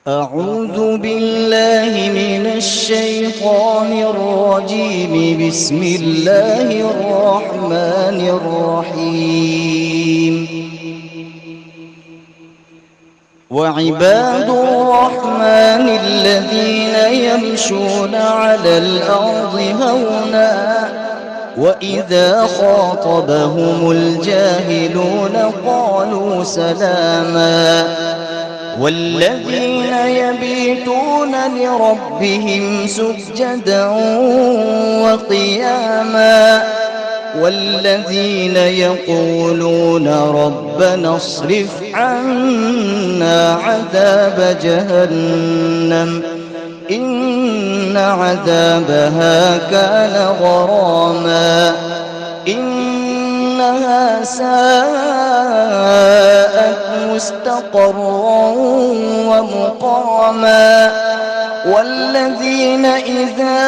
أعوذ بالله من الشيطان الرجيم. بسم الله الرحمن الرحيم. وعباد الرحمن الذين يمشون على الأرض هونا وإذا خاطبهم الجاهلون قالوا سلاما والذين يبيتون لربهم سجدا وقياما والذين يقولون ربنا اصرف عنا عذاب جهنم إن عذابها كان غراما إنها ساءت مستقرا ومقاما والذين إذا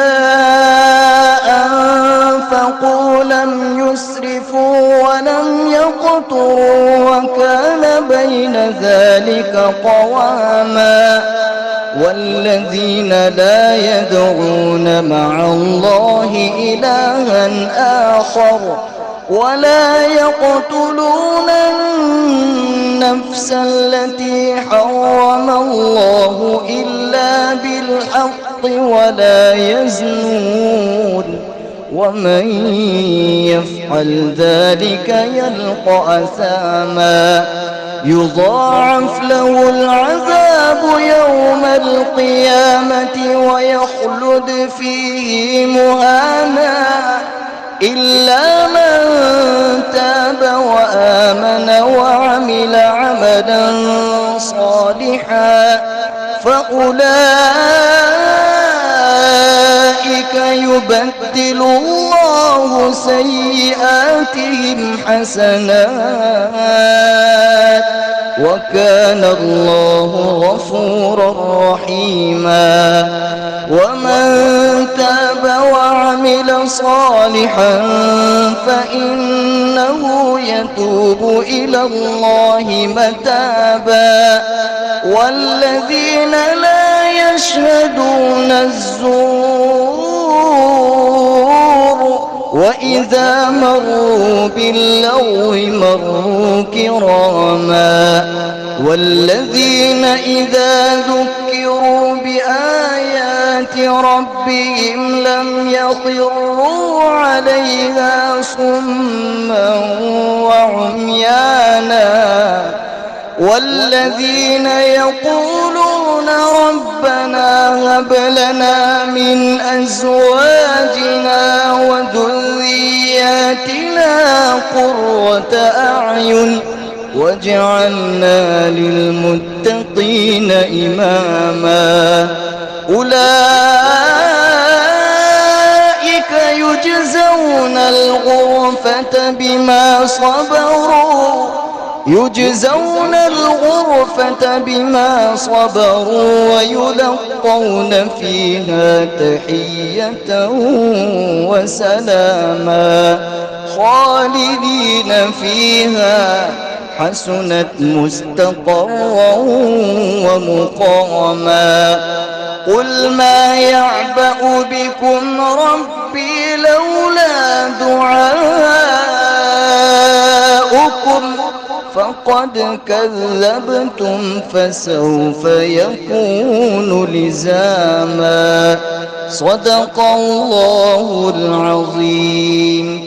أنفقوا لم يسرفوا ولم يقتروا وكان بين ذلك قواما والذين لا يدعون مع الله إلها آخر ولا يقتلون النفس التي حرم الله إلا بالحق ولا يزنون ومن يفعل ذلك يلقى أثاما يضاعف له العذاب يوم القيامة ويخلد فيه مهانا إلا من تاب وآمن وعمل عملا صالحا فأولئك يبدل الله سيئاتهم حسنات وكان الله غفورا رحيما ومن تاب وعمل صالحا فإنه يتوب إلى الله متابا والذين لا يشهدون الزور وإذا مروا باللغو مروا كراما والذين إذا ذكروا بآيات ربهم لم يخروا عليها صما وعميانا والذين يقولون ربنا هب لنا من أزواجنا وذرياتنا قرة أعين واجعلنا للمتقين إماما أولئك يجزون الغرفة بما صبروا ويلقون فيها تحية وسلاما خالدين فيها حسنت مستقرا ومقاما قل ما يعبأ بكم ربي لولا دعاؤكم فقد كذبتم فسوف يكون لزاما صدق الله العظيم.